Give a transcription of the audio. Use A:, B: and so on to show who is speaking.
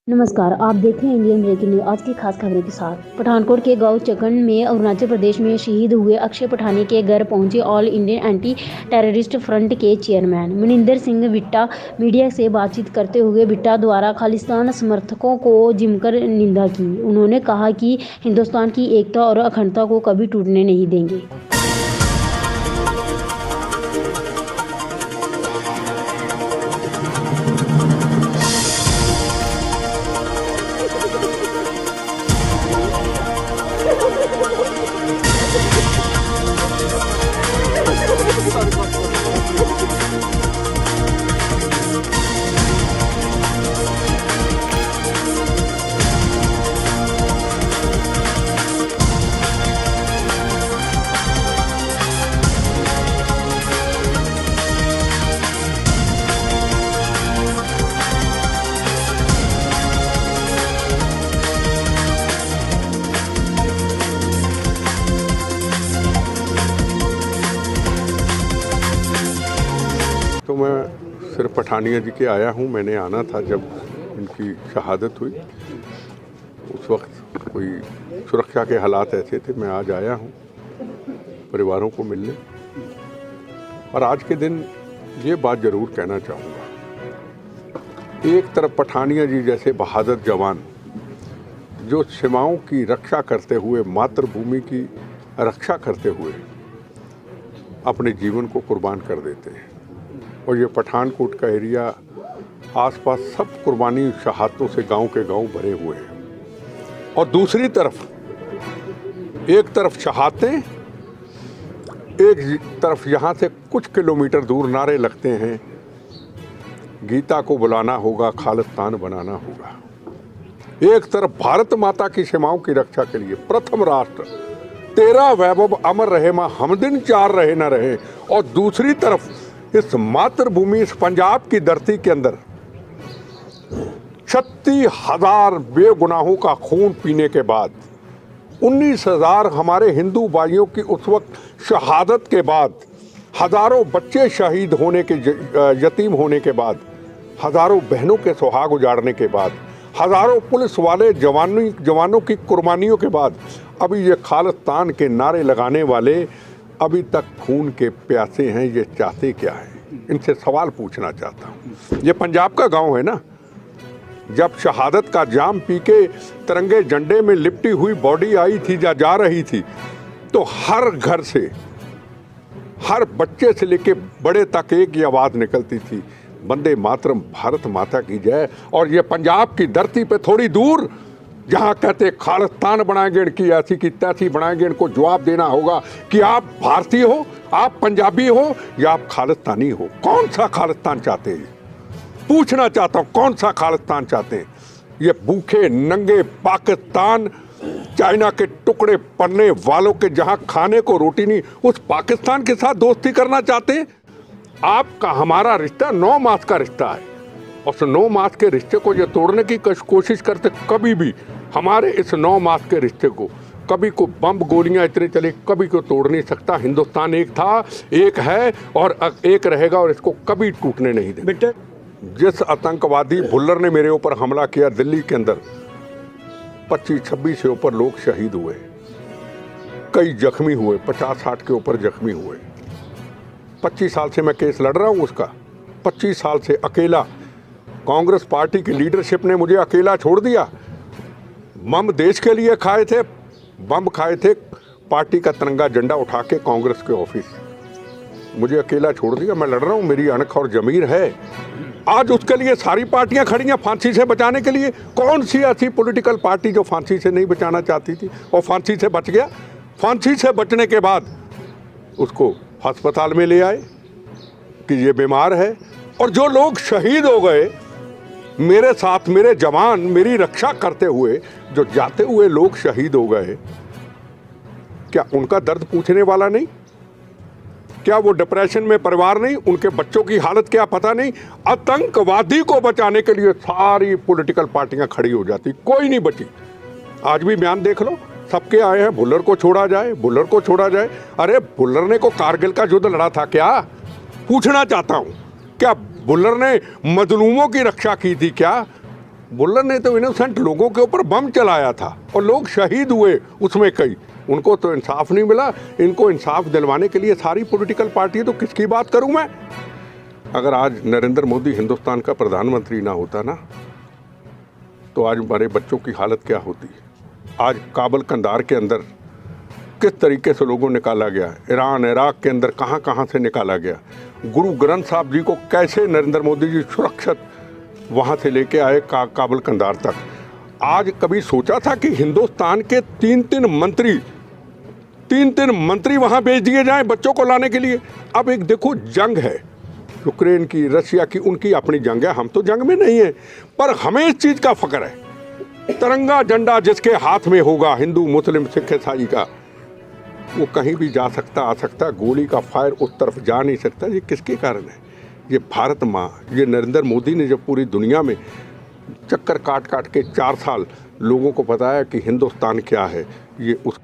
A: नमस्कार, आप देख रहे हैं इंडियन ब्रेकिंग न्यूज। आज की खास खबरों के साथ पठानकोट के गांव चकन में अरुणाचल प्रदेश में शहीद हुए अक्षय पठानी के घर पहुंचे all Indian anti terrorist front के चेयरमैन मनिंदर सिंह बिट्टा। मीडिया से बातचीत करते हुए बिट्टा द्वारा खालिस्तान समर्थकों को जमकर निंदा की। उन्होंने कहा कि हिंदुस्तान की एकता और अखंडता को कभी टूटने नहीं देंगे।
B: तो मैं सिर्फ पठानिया जी के आया हूँ। मैंने आना था जब इनकी शहादत हुई, उस वक्त कोई सुरक्षा के हालात ऐसे थे। मैं आज आया हूँ परिवारों को मिलने, और आज के दिन ये बात ज़रूर कहना चाहूँगा। एक तरफ पठानिया जी जैसे बहादुर जवान जो सीमाओं की रक्षा करते हुए, मातृभूमि की रक्षा करते हुए अपने जीवन को कुर्बान कर देते हैं, और ये पठानकोट का एरिया आसपास सब कुर्बानी शहादतों से गांव के गांव भरे हुए हैं। और दूसरी तरफ एक तरफ शहादतें, एक तरफ यहाँ से कुछ किलोमीटर दूर नारे लगते हैं, गीता को बुलाना होगा, खालिस्तान बनाना होगा। एक तरफ भारत माता की सीमाओं की रक्षा के लिए प्रथम राष्ट्र, तेरा वैभव अमर रहे माँ हमदिन चार रहे न रहे, और दूसरी तरफ इस मातृभूमि, इस पंजाब की धरती के अंदर 36,000 बेगुनाहों का खून पीने के बाद, 19,000 हमारे हिंदू भाइयों की उस वक्त शहादत के बाद, हजारों बच्चे शहीद होने के, यतीम होने के बाद, हजारों बहनों के सुहाग उजाड़ने के बाद, हजारों पुलिस वाले जवानों की कुर्बानियों के बाद, अभी ये खालिस्तान के नारे लगाने वाले अभी तक खून के प्यासे हैं। ये चाहते क्या हैं? इनसे सवाल पूछना चाहता हूँ। ये पंजाब का गांव है ना। जब शहादत का जाम पी के तिरंगे झंडे में लिपटी हुई बॉडी आई थी या जा रही थी, तो हर घर से, हर बच्चे से लेके बड़े तक एक ही आवाज़ निकलती थी, वंदे मातरम, भारत माता की जय। और ये पंजाब की धरती पे थोड़ी दूर जहाँ कहते खालिस्तान बनाएंगे, इनकी ऐसी की तैसी बनाएंगे, इनको जवाब देना होगा कि आप भारतीय हो, आप पंजाबी हो, या आप खालिस्तानी हो। कौन सा खालिस्तान चाहते हैं? पूछना चाहता हूँ, कौन सा खालिस्तान चाहते हैं? ये भूखे नंगे पाकिस्तान, चाइना के टुकड़े पड़ने वालों के जहाँ खाने को रोटी नहीं, उस पाकिस्तान के साथ दोस्ती करना चाहते हैं? आपका हमारा रिश्ता 9 मास का रिश्ता है, और उस 9 मास के रिश्ते को ये तोड़ने की कोशिश करते। कभी भी हमारे इस 9 मास के रिश्ते को कभी को बम गोलियां इतने चले, कभी को तोड़ नहीं सकता। हिंदुस्तान एक था, एक है और एक रहेगा, और इसको कभी टूटने नहीं देंगे। जिस आतंकवादी भुल्लर ने मेरे ऊपर हमला किया दिल्ली के अंदर, 25-26 से ऊपर लोग शहीद हुए, कई जख्मी हुए, 50-60 के ऊपर जख्मी हुए। 25 साल से मैं केस लड़ रहा हूँ उसका। 25 साल से अकेला, कांग्रेस पार्टी की लीडरशिप ने मुझे अकेला छोड़ दिया। बम देश के लिए खाए थे, बम खाए थे पार्टी का तिरंगा झंडा उठा के कांग्रेस के ऑफिस, मुझे अकेला छोड़ दिया। मैं लड़ रहा हूँ, मेरी अणख और जमीर है। आज उसके लिए सारी पार्टियां खड़ी हैं फांसी से बचाने के लिए। कौन सी ऐसी पॉलिटिकल पार्टी जो फांसी से नहीं बचाना चाहती थी और फांसी से बच गया? फांसी से बचने के बाद उसको अस्पताल में ले आए कि ये बीमार है। और जो लोग शहीद हो गए मेरे साथ, मेरे जवान, मेरी रक्षा करते हुए जो जाते हुए लोग शहीद हो गए, क्या उनका दर्द पूछने वाला नहीं? क्या वो डिप्रेशन में परिवार नहीं? उनके बच्चों की हालत क्या पता नहीं? आतंकवादी को बचाने के लिए सारी पॉलिटिकल पार्टियां खड़ी हो जाती, कोई नहीं बची। आज भी बयान देख लो, सबके आए हैं, भुल्लर को छोड़ा जाए, भुल्लर को छोड़ा जाए। अरे भुल्लर ने को कारगिल का युद्ध लड़ा था क्या? पूछना चाहता हूं, क्या भुल्लर ने मजलूमों की रक्षा की थी क्या? बुल्लर ने तो इनोसेंट लोगों के ऊपर बम चलाया था और लोग शहीद हुए उसमें कई। उनको तो इंसाफ नहीं मिला। इनको इंसाफ दिलवाने के लिए सारी पॉलिटिकल पार्टी, तो किसकी बात करूं मैं। अगर आज नरेंद्र मोदी हिंदुस्तान का प्रधानमंत्री ना होता ना, तो आज हमारे बच्चों की हालत क्या होती। आज काबुल कंधार के अंदर किस तरीके से लोगों निकाला गया, ईरान इराक के अंदर कहां कहां से निकाला गया, गुरु ग्रंथ साहब जी को कैसे नरेंद्र मोदी जी सुरक्षित वहां से लेके आए काबुल कंधार तक। आज कभी सोचा था कि हिंदुस्तान के तीन तीन मंत्री वहां भेज दिए जाएं बच्चों को लाने के लिए। अब एक देखो जंग है, यूक्रेन की, रशिया की, उनकी अपनी जंग है, हम तो जंग में नहीं है, पर हमें इस चीज का फक्र है। तिरंगा झंडा जिसके हाथ में होगा, हिंदू मुस्लिम सिख ईसाई का, वो कहीं भी जा सकता आ सकता, गोली का फायर उस तरफ जा नहीं सकता। ये किसके कारण है? ये भारत माँ, ये नरेंद्र मोदी ने जब पूरी दुनिया में चक्कर काट काट के 4 साल लोगों को बताया कि हिंदुस्तान क्या है, ये उस